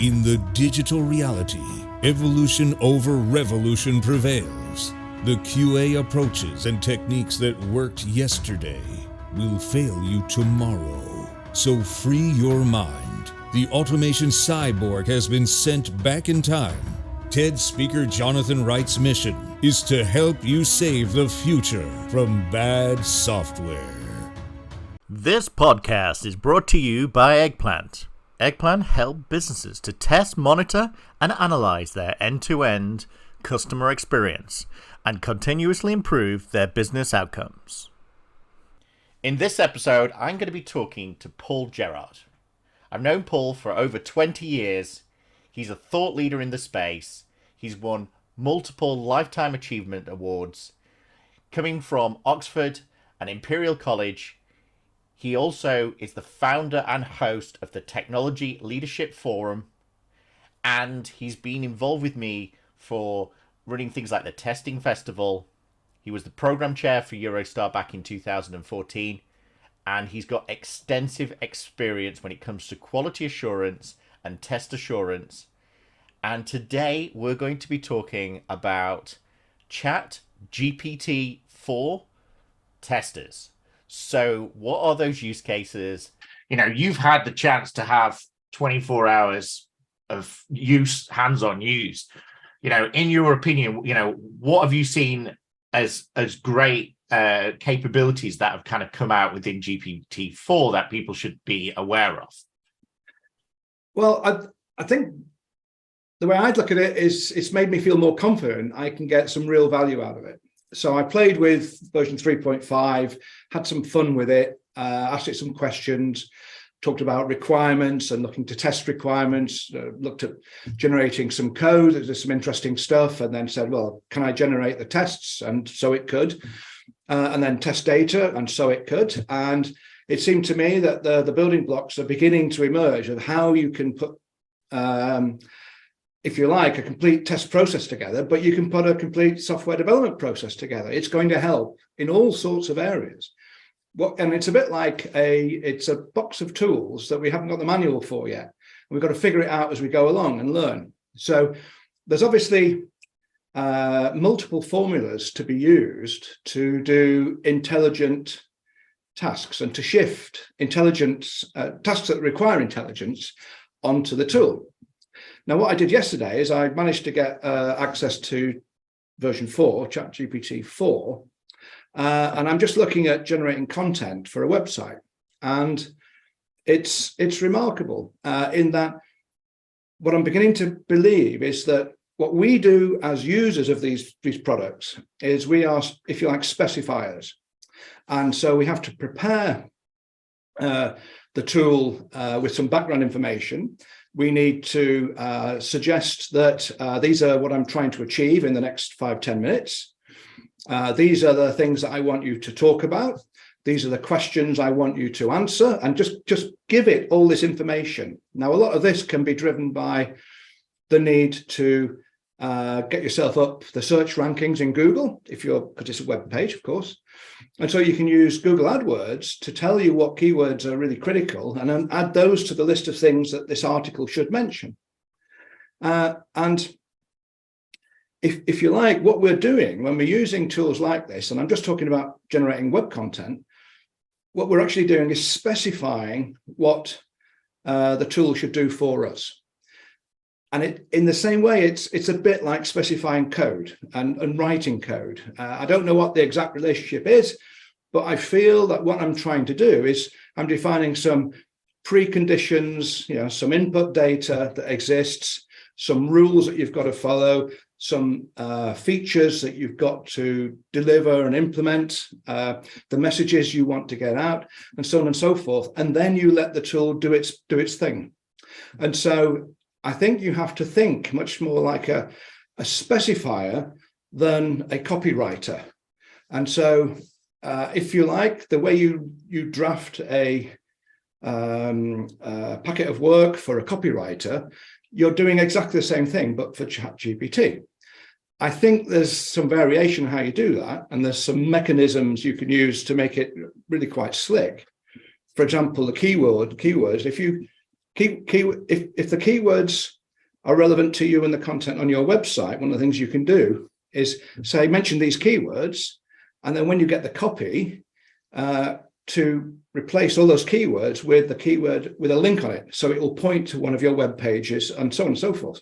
In the digital reality, evolution over revolution prevails. The QA approaches and techniques that worked yesterday will fail you tomorrow. So free your mind. The automation cyborg has been sent back in time. TED speaker Jonathan Wright's mission is to help you save the future from bad software. This podcast is brought to you by Eggplant. Eggplant help businesses to test, monitor, and analyze their end-to-end customer experience and continuously improve their business outcomes. In this episode, I'm going to be talking to Paul Gerrard. I've known Paul for over 20 years. He's a thought leader in the space. He's won multiple Lifetime Achievement Awards. Coming from Oxford and Imperial College, he also is the founder and host of the Technology Leadership Forum, and he's been involved with me for running things like the Testing Festival. He was the program chair for Eurostar back in 2014, and he's got extensive experience when it comes to quality assurance and test assurance. And today we're going to be talking about ChatGPT 4 testers. So what are those use cases? You know, you've had the chance to have 24 hours of use, hands-on use. You know, in your opinion, you know, what have you seen as great capabilities that have kind of come out within GPT-4 that people should be aware of? Well, I think the way I'd look at it is it's made me feel more confident I can get some real value out of it. So I played with version 3.5, had some fun with it, asked it some questions, talked about requirements and looking to test requirements, looked at generating some code. There's some interesting stuff, and then said, well, can I generate the tests? And so it could. And then test data, and so it could. And it seemed to me that the building blocks are beginning to emerge of how you can put, if you like, a complete test process together, but you can put a complete software development process together. It's going to help in all sorts of areas. And it's a bit like it's a box of tools that we haven't got the manual for yet. We've got to figure it out as we go along and learn. So there's obviously multiple formulas to be used to do intelligent tasks and to shift intelligence, tasks that require intelligence onto the tool. Now, what I did yesterday is I managed to get access to version 4, ChatGPT 4, and I'm just looking at generating content for a website. And it's remarkable in that what I'm beginning to believe is that what we do as users of these products is we are, if you like, specifiers. And so we have to prepare the tool with some background information. We need to suggest that these are what I'm trying to achieve in the next 5-10 minutes. These are the things that I want you to talk about. These are the questions I want you to answer, and just give it all this information. Now, a lot of this can be driven by the need to get yourself up the search rankings in Google, because it's a web page, of course. And so you can use Google AdWords to tell you what keywords are really critical and then add those to the list of things that this article should mention. And if you like, what we're doing when we're using tools like this, and I'm just talking about generating web content, what we're actually doing is specifying what the tool should do for us. And in the same way, it's a bit like specifying code and writing code. I don't know what the exact relationship is, but I feel that what I'm trying to do is I'm defining some preconditions, some input data that exists, some rules that you've got to follow, some features that you've got to deliver and implement, the messages you want to get out, and so on and so forth. And then you let the tool do its thing. And so I think you have to think much more like a specifier than a copywriter. And so if you like, the way you draft a packet of work for a copywriter, you're doing exactly the same thing, but for ChatGPT. I think there's some variation in how you do that, and there's some mechanisms you can use to make it really quite slick. For example, the keywords, if you if the keywords are relevant to you and the content on your website, one of the things you can do is say, mention these keywords, and then when you get the copy, to replace all those keywords with the keyword with a link on it. So it will point to one of your web pages and so on and so forth.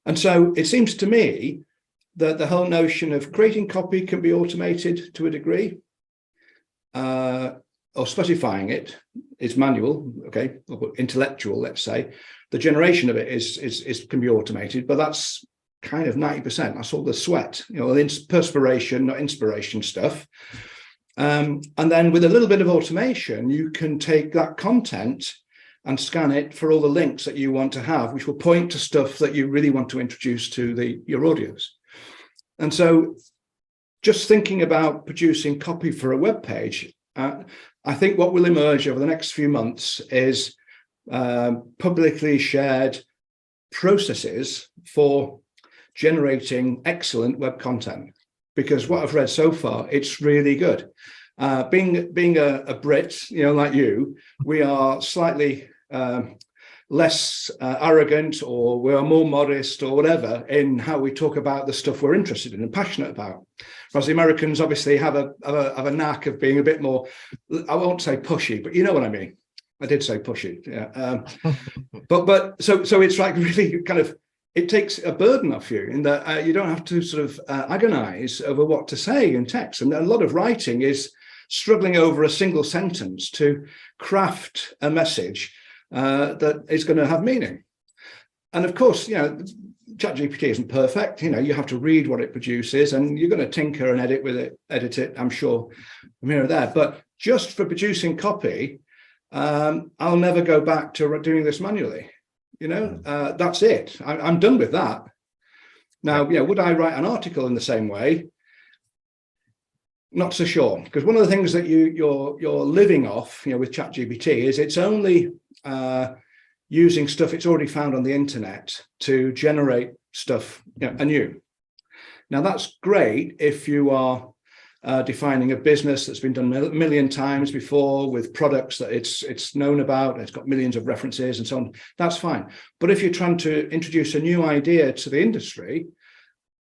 And so it seems to me that the whole notion of creating copy can be automated to a degree, or specifying it is manual, okay, or intellectual, let's say. The generation of it is can be automated, but that's kind of 90%. That's all the sweat, perspiration, not inspiration stuff. And then with a little bit of automation, you can take that content and scan it for all the links that you want to have, which will point to stuff that you really want to introduce to your audience. And so just thinking about producing copy for a web page, I think what will emerge over the next few months is publicly shared processes for generating excellent web content. Because what I've read so far, it's really good. Being a Brit, like you, we are slightly less arrogant, or we are more modest, or whatever, in how we talk about the stuff we're interested in and passionate about. Whereas the Americans obviously have a knack of being a bit more, I won't say pushy, but you know what I mean. I did say pushy, yeah. But so it's like really kind of, it takes a burden off you in that you don't have to sort of agonize over what to say in text. And a lot of writing is struggling over a single sentence to craft a message that is going to have meaning. And of course, ChatGPT isn't perfect. You have to read what it produces, and you're going to tinker and edit it, I'm sure, from here or there. But just for producing copy, I'll never go back to doing this manually. That's it. I'm done with that. Now, would I write an article in the same way? Not so sure, because one of the things that you're living off, with ChatGPT is it's only using stuff it's already found on the internet to generate stuff anew. Now, that's great if you are defining a business that's been done a million times before with products that it's known about, and it's got millions of references and so on. That's fine. But if you're trying to introduce a new idea to the industry,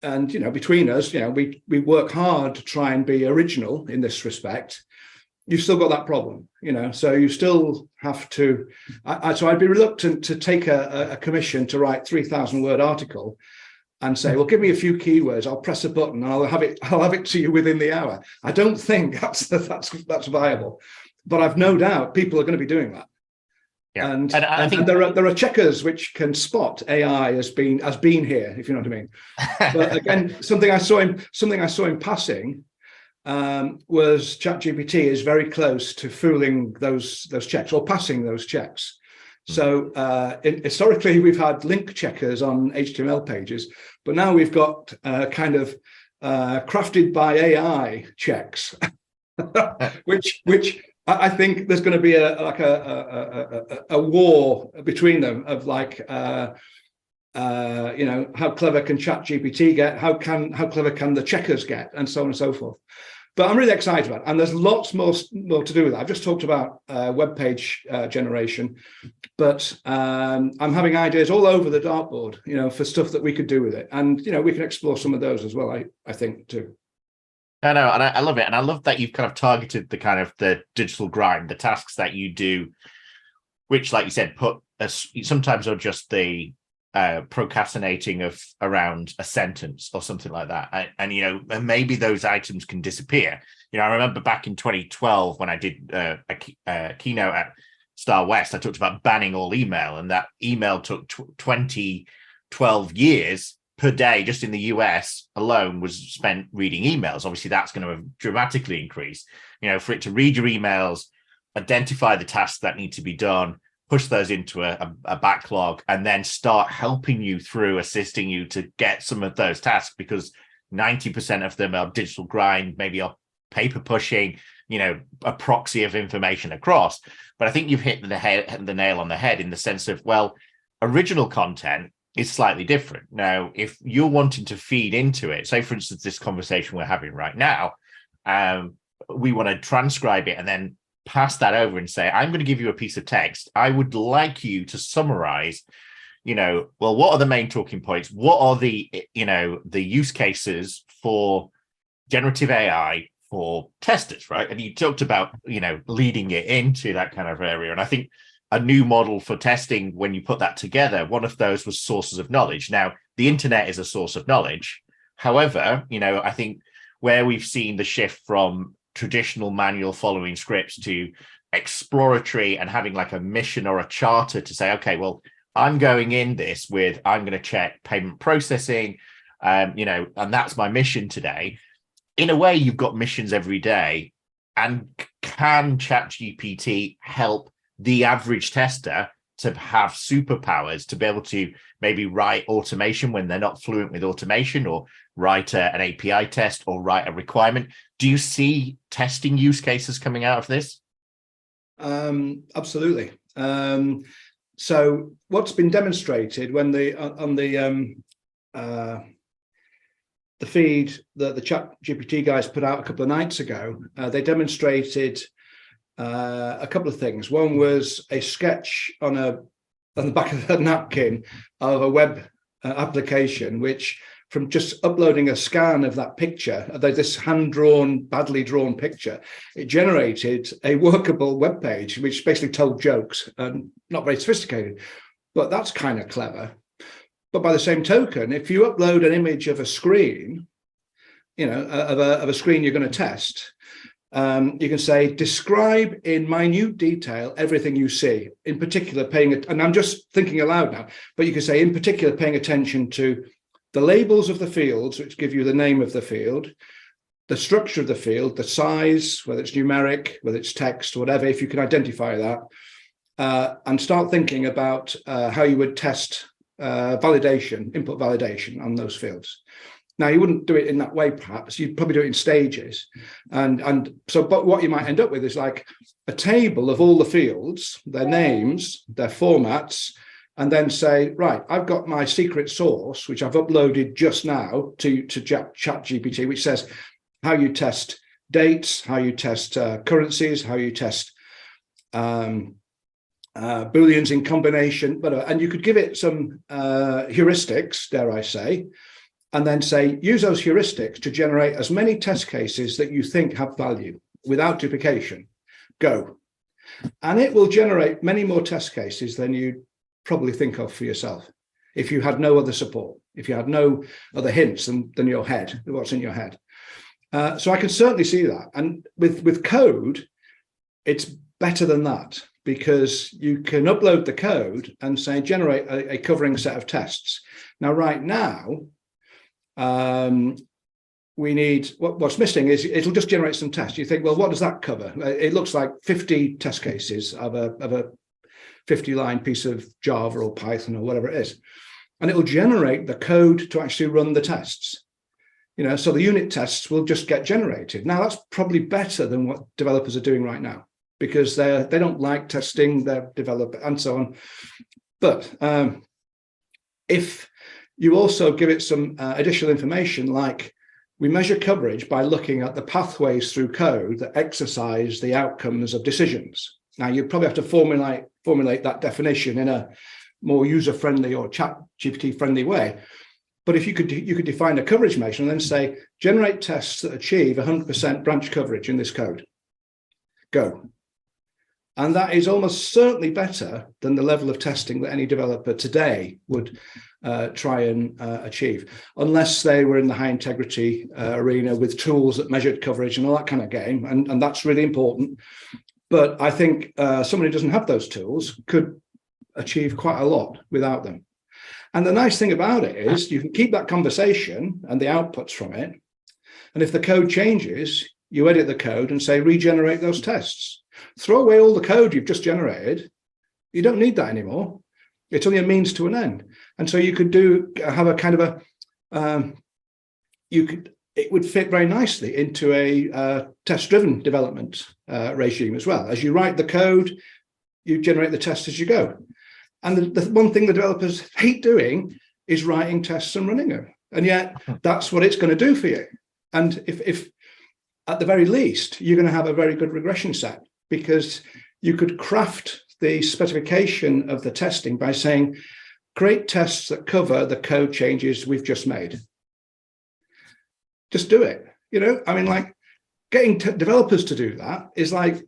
and between us, we work hard to try and be original in this respect, you've still got that problem, so you still have to. So I'd be reluctant to take a commission to write 3,000-word article and say, well, give me a few keywords, I'll press a button and I'll have it to you within the hour. I don't think that's viable, but I've no doubt people are going to be doing that. Yeah. And I think there are checkers which can spot AI as being here, if you know what I mean. But again, something I saw in passing was ChatGPT is very close to fooling those checks or passing those checks. So historically, we've had link checkers on HTML pages, but now we've got kind of crafted by AI checks, which I think there's going to be a war between them of like, how clever can ChatGPT get? How clever can the checkers get? And so on and so forth. But I'm really excited about it. And there's lots more to do with it. I've just talked about web page generation, but I'm having ideas all over the dartboard, for stuff that we could do with it. And, we can explore some of those as well, I think, too. I know, and I love it. And I love that you've kind of targeted the kind of the digital grind, the tasks that you do, which, like you said, sometimes are just the procrastinating of around a sentence or something like that. And maybe those items can disappear. I remember back in 2012 when I did a keynote at Star West, I talked about banning all email, and that email took 12 years per day just in the US alone was spent reading emails. Obviously, that's going to dramatically increase. For it to read your emails, identify the tasks that need to be done, push those into a backlog, and then start helping you through, assisting you to get some of those tasks, because 90% of them are digital grind, maybe are paper pushing, a proxy of information across. But I think you've hit the nail on the head in the sense of, well, original content is slightly different. Now, if you're wanting to feed into it, say, for instance, this conversation we're having right now, we want to transcribe it and then pass that over and say, I'm going to give you a piece of text. I would like you to summarize, well, what are the main talking points? What are the use cases for generative AI for testers, right? And you talked about, leading it into that kind of area. And I think a new model for testing, when you put that together, one of those was sources of knowledge. Now, the internet is a source of knowledge. However, I think where we've seen the shift from traditional manual following scripts to exploratory and having like a mission or a charter to say, okay, well, I'm going in this with, I'm going to check payment processing, and that's my mission today. In a way, you've got missions every day. And can ChatGPT help the average tester to have superpowers to be able to maybe write automation when they're not fluent with automation, or write an API test, or write a requirement? Do you see testing use cases coming out of this? Absolutely. So what's been demonstrated when on the feed that the ChatGPT guys put out a couple of nights ago, they demonstrated a couple of things. One was a sketch on the back of a napkin of a web application, which, from just uploading a scan of that picture, this hand-drawn, badly drawn picture, it generated a workable web page, which basically told jokes, and not very sophisticated, but that's kind of clever. But by the same token, if you upload an image of a screen, of a screen you're going to test, you can say, describe in minute detail everything you see, in particular and I'm just thinking aloud now, but you can say, in particular, paying attention to the labels of the fields, which give you the name of the field, the structure of the field, the size, whether it's numeric, whether it's text, whatever, if you can identify that, and start thinking about how you would test input validation on those fields. Now, you wouldn't do it in that way, perhaps. You'd probably do it in stages. But what you might end up with is like a table of all the fields, their names, their formats, and then say, right, I've got my secret source, which I've uploaded just now to ChatGPT, which says how you test dates, how you test currencies, how you test Booleans in combination, and you could give it some heuristics, dare I say, and then say, use those heuristics to generate as many test cases that you think have value without duplication. Go. And it will generate many more test cases than you probably think of for yourself, if you had no other support, if you had no other hints than your head, what's in your head. So I can certainly see that. And with code, it's better than that, because you can upload the code and say, generate a covering set of tests. Now, right now, we need, what's missing is it'll just generate some tests. You think, well, what does that cover? It looks like 50 test cases of a 50-line piece of Java or Python or whatever it is. And it will generate the code to actually run the tests. So the unit tests will just get generated. Now, that's probably better than what developers are doing right now, because they don't like testing their developer and so on. But if you also give it some additional information, like we measure coverage by looking at the pathways through code that exercise the outcomes of decisions. Now, you probably have to formulate that definition in a more user-friendly or ChatGPT-friendly way. But if you could define a coverage measure and then say, generate tests that achieve 100% branch coverage in this code. Go. And that is almost certainly better than the level of testing that any developer today would try and achieve, unless they were in the high integrity arena with tools that measured coverage and all that kind of game. And that's really important. But I think somebody who doesn't have those tools could achieve quite a lot without them. And the nice thing about it is you can keep that conversation and the outputs from it. And if the code changes, you edit the code and say, regenerate those tests. Throw away all the code you've just generated. You don't need that anymore. It's only a means to an end. And so you could have a kind of it would fit very nicely into a test-driven development regime as well. As you write the code, you generate the tests as you go. And the one thing the developers hate doing is writing tests and running them. And yet that's what it's going to do for you. And if at the very least, you're going to have a very good regression set because you could craft the specification of the testing by saying, create tests that cover the code changes we've just made. Just do it. I mean, like getting developers to do that is like,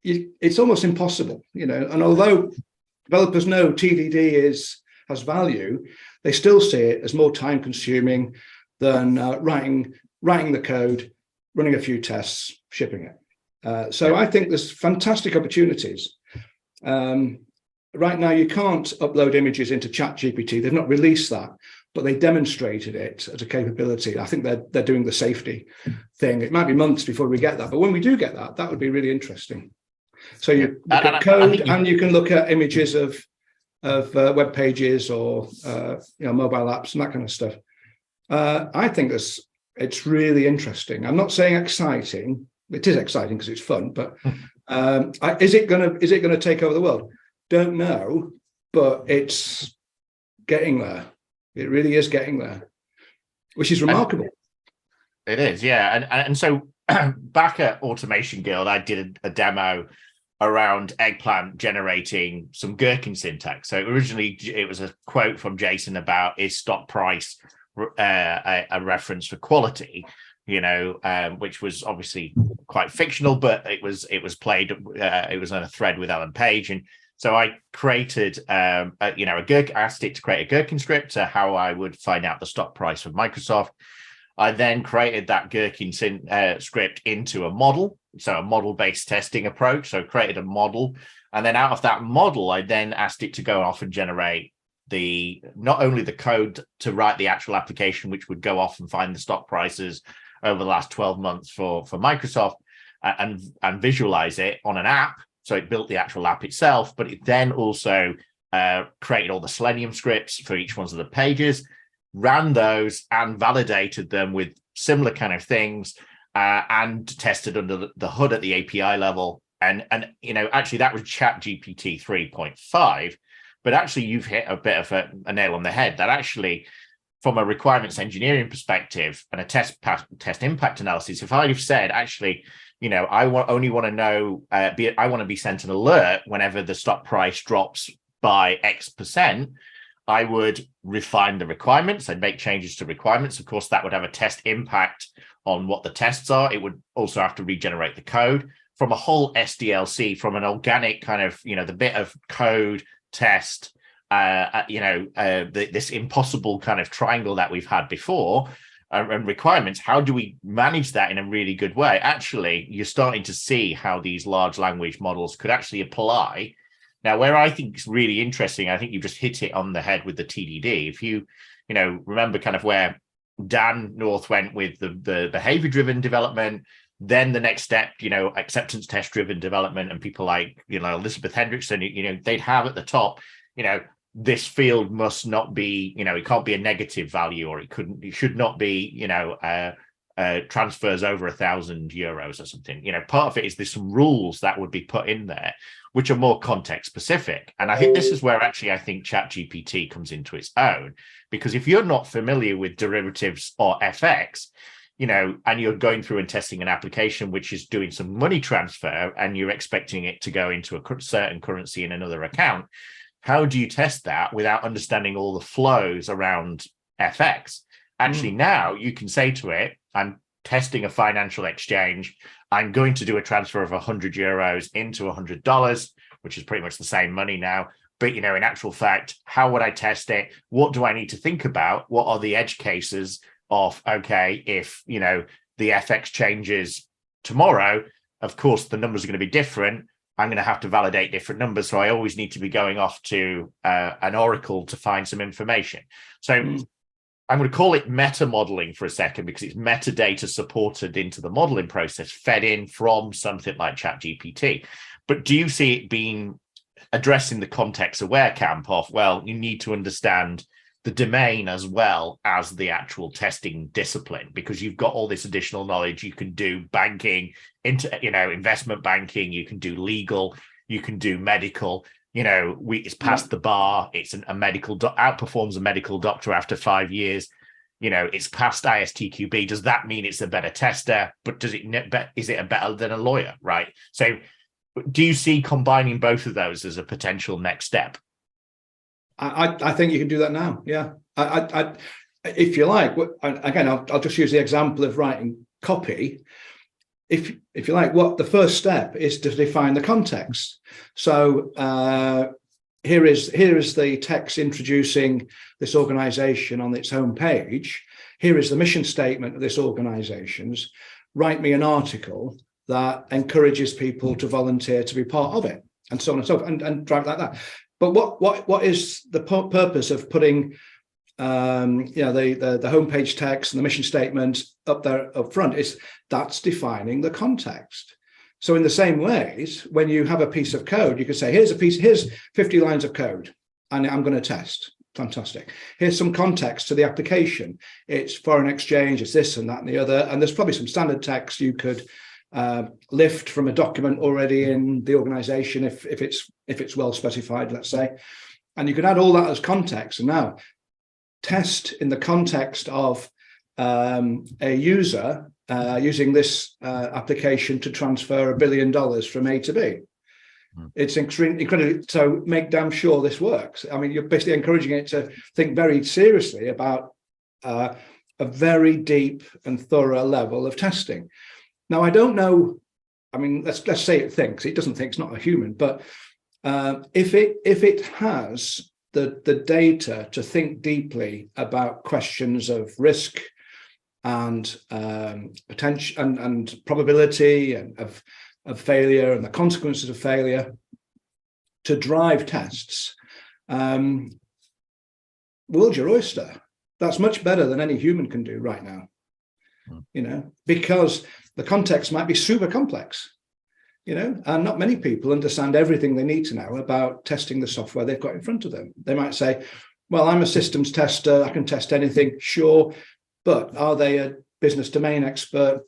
it's almost impossible, and although developers know TDD has value, they still see it as more time consuming than writing the code, running a few tests, shipping it. So I think there's fantastic opportunities. Right now, you can't upload images into ChatGPT. They've not released that, but they demonstrated it as a capability. I think they're doing the safety thing. It might be months before we get that, but when we do get that, that would be really interesting. So you look at code, and you can look at images of web pages or mobile apps and that kind of stuff. I think it's really interesting. I'm not saying exciting. It is exciting because it's fun, but is it gonna take over the world? Don't know, but it's getting there. It really is getting there, which is remarkable. It is, yeah. And so back at Automation Guild, I did a demo around Eggplant generating some gherkin syntax. So originally it was a quote from Jason about, is stock price a reference for quality, which was obviously quite fictional, but it was played, it was on a thread with Alan Page. And so I created, asked it to create a gherkin script to how I would find out the stock price of Microsoft. I then created that gherkin script into a model, so a model-based testing approach. So I created a model, and then out of that model, I then asked it to go off and generate not only the code to write the actual application, which would go off and find the stock prices over the last 12 months for Microsoft, and visualize it on an app. So it built the actual app itself, but it then also created all the Selenium scripts for each one of the pages, ran those and validated them with similar kind of things, and tested under the hood at the API level. And actually that was ChatGPT 3.5, but actually you've hit a bit of a nail on the head, that actually from a requirements engineering perspective and a test impact analysis, if I'd have said, actually, I only want to know, I want to be sent an alert whenever the stock price drops by X%, I would refine the requirements. I'd make changes to requirements. Of course, that would have a test impact on what the tests are. It would also have to regenerate the code from a whole SDLC, from an organic kind of, the bit of code test, this impossible kind of triangle that we've had before. And requirements, how do we manage that in a really good way? Actually, you're starting to see how these large language models could actually apply. Now, where I think it's really interesting, I think you just hit it on the head with the TDD. If you, remember kind of where Dan North went with the behavior-driven development, then the next step, acceptance test-driven development, and people like, Elizabeth Hendrickson, they'd have at the top, this field must not be, it can't be a negative value, or it should not be, transfers over €1,000 or something. Part of it is there's some rules that would be put in there, which are more context specific. And I think this is where actually I think ChatGPT comes into its own, because if you're not familiar with derivatives or FX, and you're going through and testing an application which is doing some money transfer, and you're expecting it to go into a certain currency in another account, how do you test that without understanding all the flows around FX? Actually, now you can say to it, I'm testing a financial exchange. I'm going to do a transfer of €100 into $100, which is pretty much the same money now. But, in actual fact, how would I test it? What do I need to think about? What are the edge cases of, okay, if, the FX changes tomorrow, of course, the numbers are going to be different. I'm going to have to validate different numbers. So I always need to be going off to an oracle to find some information. So I'm going to call it meta modeling for a second, because it's metadata supported into the modeling process, fed in from something like ChatGPT. But do you see it being addressing the context aware camp of, well, you need to understand the domain as well as the actual testing discipline, because you've got all this additional knowledge. You can do banking, investment banking, you can do legal, you can do medical. It's past the bar. It's a medical outperforms a medical doctor after 5 years. It's past ISTQB. Does that mean it's a better tester? But is it better than a lawyer? Right. So Do you see combining both of those as a potential next step? I think you can do that now. Yeah. If you like, again, I'll just use the example of writing copy. If you like, what the first step is to define the context. So here is the text introducing this organization on its home page. Here is the mission statement of this organization's. Write me an article that encourages people to volunteer to be part of it, and so on and so forth, and drive like that. But what is the purpose of putting the homepage text and the mission statement up there up front? That's defining the context. So in the same ways, when you have a piece of code, you could say, here's 50 lines of code, and I'm going to test. Fantastic. Here's some context to the application. It's foreign exchange, it's this and that and the other. And there's probably some standard text you could lift from a document already in the organization if it's well specified, let's say. And you can add all that as context. And now test in the context of a user using this application to transfer $1 billion from A to B. It's incredibly, so make damn sure this works. I mean, you're basically encouraging it to think very seriously about a very deep and thorough level of testing. Now, I don't know, I mean, let's say it thinks. It doesn't think, it's not a human, but if it has the data to think deeply about questions of risk and potential and probability and of failure and the consequences of failure to drive tests, world's your oyster. That's much better than any human can do right now, because the context might be super complex, and not many people understand everything they need to know about testing the software they've got in front of them. They might say, well, I'm a systems tester, I can test anything, sure, but are they a business domain expert?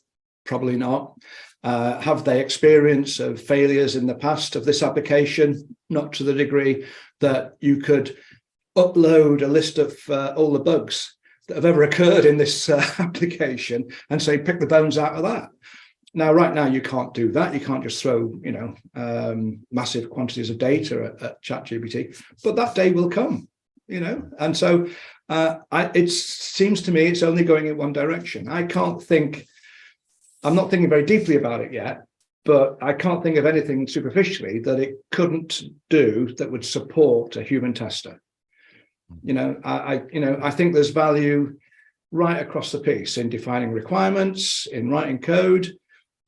Probably not. Have they experience of failures in the past of this application? Not to the degree that you could upload a list of all the bugs that have ever occurred in this application and say, pick the bones out of that. Now, right now, you can't do that. You can't just throw, massive quantities of data at ChatGPT, but that day will come, And so it seems to me it's only going in one direction. I'm not thinking very deeply about it yet, but I can't think of anything superficially that it couldn't do that would support a human tester. I think there's value right across the piece in defining requirements, in writing code,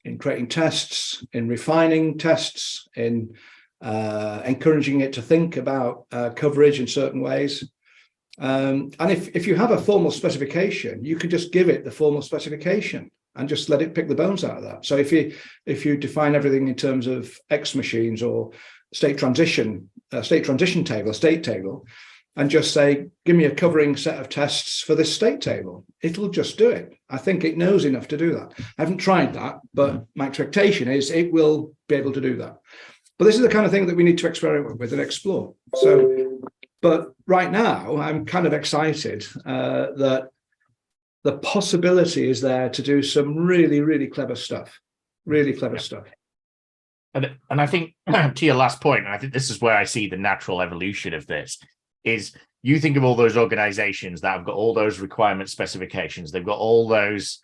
in creating tests, in refining tests, in encouraging it to think about coverage in certain ways. And if you have a formal specification, you can just give it the formal specification and just let it pick the bones out of that. So if you define everything in terms of X machines or state transition table, state table, and just say, give me a covering set of tests for this state table, it'll just do it. I think it knows enough to do that. I haven't tried that, but my expectation is it will be able to do that. But this is the kind of thing that we need to experiment with and explore. So, but right now, I'm kind of excited that the possibility is there to do some really, really clever stuff, stuff. And I think to your last point, and I think this is where I see the natural evolution of this, is you think of all those organizations that have got all those requirement specifications, they've got all those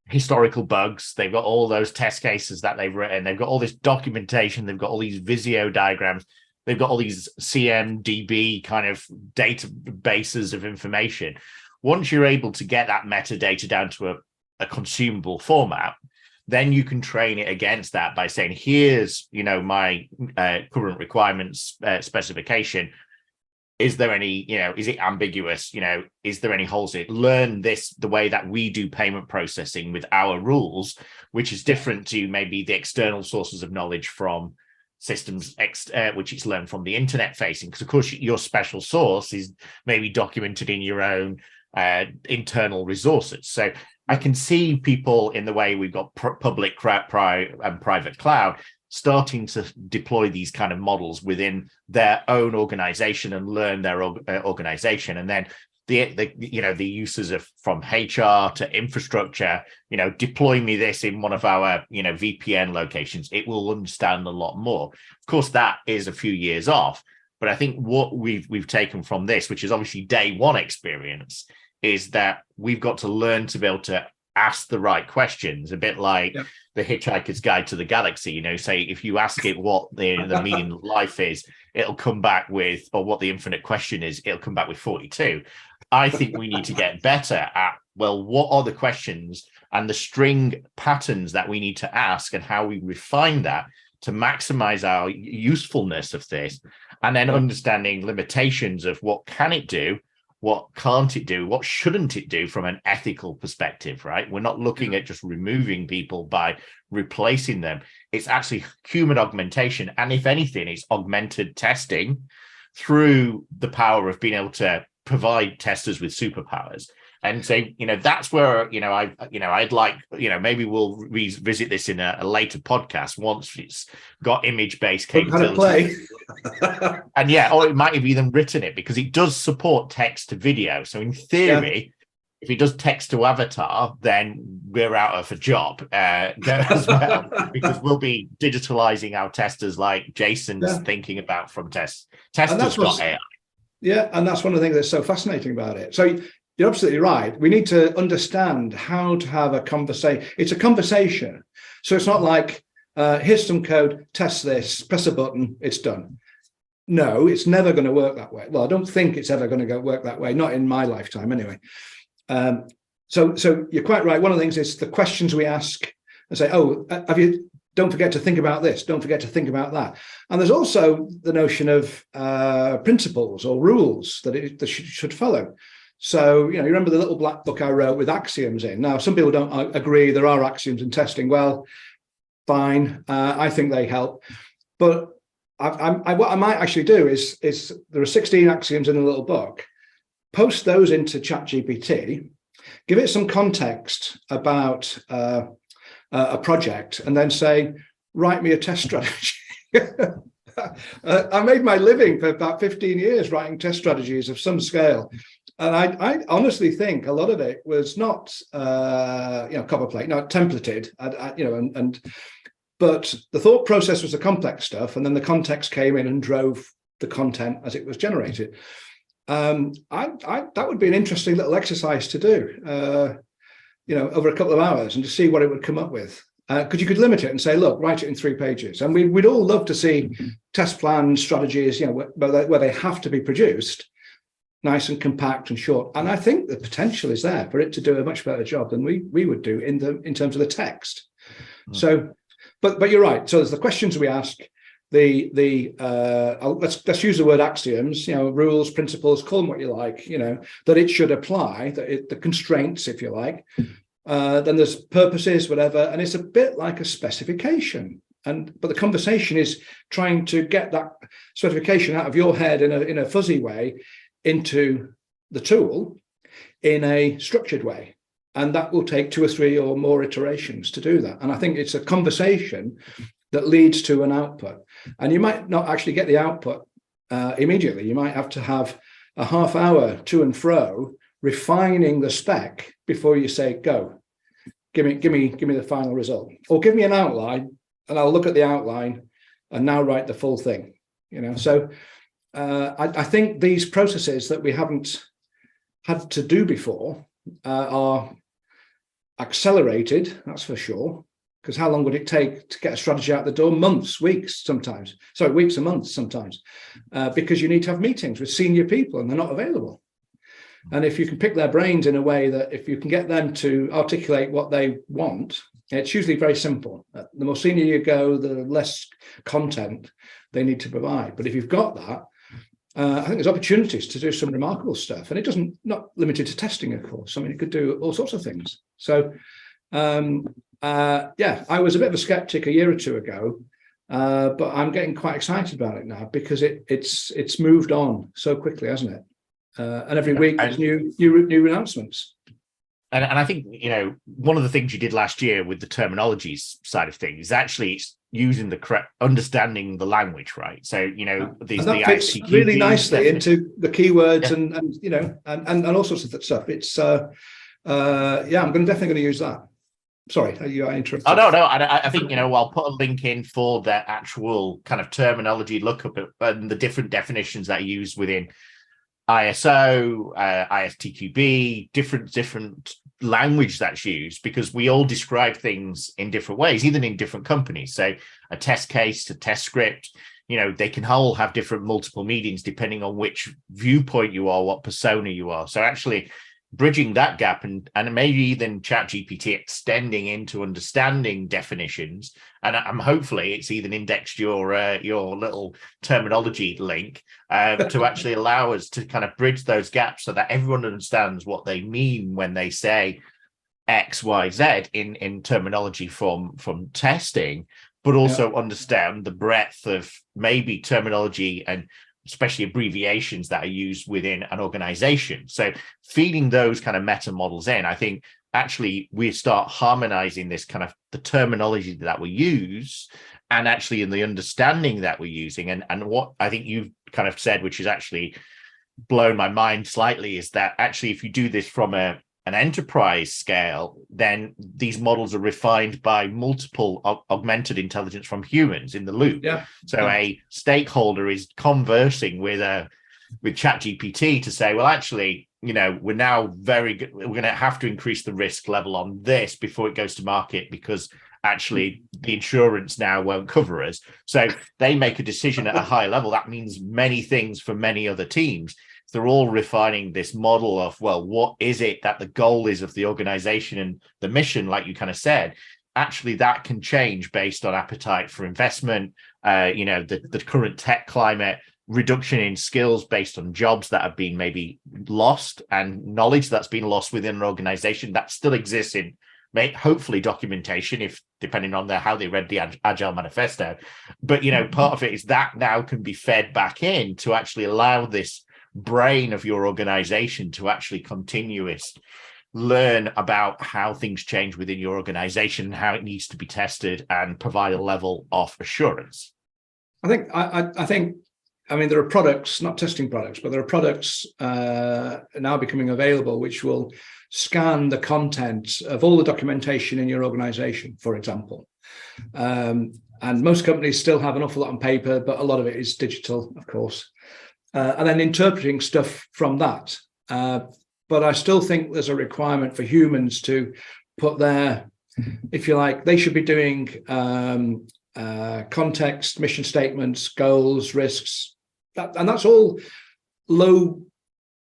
historical bugs, they've got all those test cases that they've written, they've got all this documentation, they've got all these Visio diagrams, they've got all these CMDB kind of databases of information. Once you're able to get that metadata down to a consumable format, then you can train it against that by saying, here's, my current requirements specification. Is there any, is it ambiguous? Is there any holes in it? Learn this the way that we do payment processing with our rules, which is different to maybe the external sources of knowledge from systems, which it's learned from the internet facing. Because, of course, your special source is maybe documented in your own internal resources. So I can see people in the way we've got public and private cloud starting to deploy these kind of models within their own organization and learn their organization, and then the uses of from HR to infrastructure, deploy me this in one of our, VPN locations, it will understand a lot more. Of course, that is a few years off. But I think what we've taken from this, which is obviously day one experience, is that we've got to learn to be able to ask the right questions, a bit like the Hitchhiker's Guide to the Galaxy. Say if you ask it what the meaning of life is, it'll come back with, or what the infinite question is, it'll come back with 42. I think we need to get better at, well, what are the questions and the string patterns that we need to ask, and how we refine that to maximize our usefulness of this, and then understanding limitations of what can it do, what can't it do, what shouldn't it do from an ethical perspective, right? We're not looking at just removing people by replacing them. It's actually human augmentation. And if anything, it's augmented testing through the power of being able to provide testers with superpowers. And so, that's where, I'd like, maybe we'll revisit this in a later podcast once it's got image-based capability. And or it might have even written it, because it does support text to video. So in theory, if it does text to avatar, then we're out of a job as well, because we'll be digitalizing our testers like Jason's thinking about from testers.ai. Yeah, and that's one of the things that's so fascinating about it. So you're absolutely right. We need to understand how to have a conversation. It's a conversation. So it's not like, here's some code, test this, press a button, it's done. No, it's never going to work that way. Well, I don't think it's ever going to work that way, not in my lifetime anyway. So you're quite right. One of the things is the questions we ask and say, don't forget to think about this, don't forget to think about that. And there's also the notion of principles or rules that it should follow. So, you remember the little black book I wrote with axioms in. Now, some people don't agree there are axioms in testing. Well, fine. I think they help. But what I might actually do is there are 16 axioms in the little book. Post those into ChatGPT, give it some context about a project, and then say, write me a test strategy. I made my living for about 15 years writing test strategies of some scale. And I honestly think a lot of it was not, copperplate, not templated, but the thought process was the complex stuff, and then the context came in and drove the content as it was generated. That would be an interesting little exercise to do, over a couple of hours, and to see what it would come up with. Because you could limit it and say, look, write it in 3 pages. And we'd all love to see test plans, strategies, where they have to be produced nice and compact and short. And I think the potential is there for it to do a much better job than we would do in terms of the text. So, but you're right. So there's the questions we ask, let's use the word axioms, rules, principles, call them what you like, that it should apply, the constraints, if you like. Then there's purposes, whatever, and it's a bit like a specification. But the conversation is trying to get that specification out of your head in a fuzzy way into the tool in a structured way. And that will take 2 or 3 or more iterations to do that. And I think it's a conversation that leads to an output. And you might not actually get the output immediately. You might have to have a half hour to and fro refining the spec before you say, go, give me the final result. Or give me an outline, and I'll look at the outline and now write the full thing. So I think these processes that we haven't had to do before are accelerated, that's for sure. Because how long would it take to get a strategy out the door? Months, weeks, sometimes. Sorry, weeks and months sometimes. Because you need to have meetings with senior people and they're not available. And if you can pick their brains in a way that if you can get them to articulate what they want, it's usually very simple. The more senior you go, the less content they need to provide. But if you've got that, I think there's opportunities to do some remarkable stuff. And it doesn't, not limited to testing, of course. I mean, it could do all sorts of things. So, I was a bit of a skeptic a year or 2 ago, but I'm getting quite excited about it now because it's moved on so quickly, hasn't it? And every week there's new announcements. And I think, one of the things you did last year with the terminologies side of things is actually using the correct, understanding the language, right? So, and that fits really nicely into the keywords and all sorts of that stuff. It's I'm definitely going to use that. Sorry, you are interrupted. Oh, no. I think, I'll put a link in for the actual kind of terminology lookup and the different definitions that are used within ISO, ISTQB, different language that's used, because we all describe things in different ways, even in different companies. So a test case, a test script, they can all have different multiple meanings depending on which viewpoint you are, what persona you are. So actually bridging that gap and maybe even ChatGPT extending into understanding definitions. And I'm hopefully it's even indexed your little terminology link to actually allow us to kind of bridge those gaps so that everyone understands what they mean when they say X, Y, Z in terminology from testing, but also understand the breadth of maybe terminology and especially abbreviations that are used within an organization. So feeding those kind of meta models in, I think actually we start harmonizing this kind of the terminology that we use and actually in the understanding that we're using. And what I think you've kind of said, which is actually blown my mind slightly, is that actually if you do this from an enterprise scale, then these models are refined by multiple augmented intelligence from humans in the loop. So a stakeholder is conversing with ChatGPT to say, well, actually, we're now very good. We're going to have to increase the risk level on this before it goes to market because actually the insurance now won't cover us. So they make a decision at a high level. That means many things for many other teams. They're all refining this model of, well, what is it that the goal is of the organization and the mission, like you kind of said. Actually, that can change based on appetite for investment, the current tech climate, reduction in skills based on jobs that have been maybe lost and knowledge that's been lost within an organization that still exists in hopefully documentation, if depending on how they read the Agile Manifesto. But, part of it is that now can be fed back in to actually allow this brain of your organization to actually continuously learn about how things change within your organization, how it needs to be tested and provide a level of assurance. I think there are products, not testing products, but there are products now becoming available which will scan the content of all the documentation in your organization, for example. And most companies still have an awful lot on paper, but a lot of it is digital, of course. And then interpreting stuff from that. But I still think there's a requirement for humans to put their, if you like, they should be doing context, mission statements, goals, risks. And that's all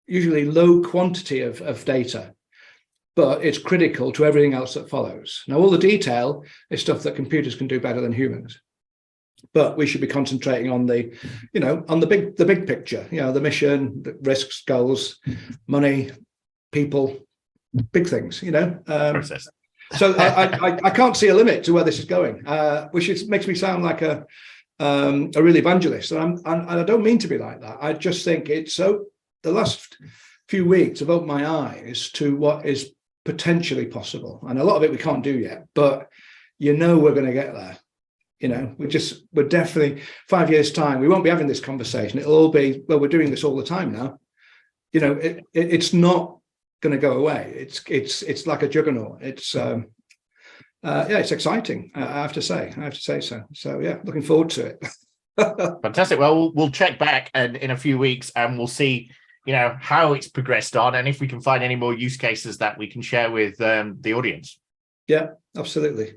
usually low quantity of data, but it's critical to everything else that follows. Now, all the detail is stuff that computers can do better than humans. But we should be concentrating on the big picture, the mission, the risks, goals, money, people, big things, Process. So I can't see a limit to where this is going, which makes me sound like a real evangelist. And I don't mean to be like that. I just think the last few weeks have opened my eyes to what is potentially possible. And a lot of it we can't do yet, but we're going to get there. We're definitely 5 years' time, we won't be having this conversation. It'll all be, well, we're doing this all the time now. It's not going to go away. It's like a juggernaut. It's it's exciting. I have to say so. So yeah, looking forward to it. Fantastic. Well, we'll check back and in a few weeks and we'll see, how it's progressed on and if we can find any more use cases that we can share with the audience. Yeah, absolutely.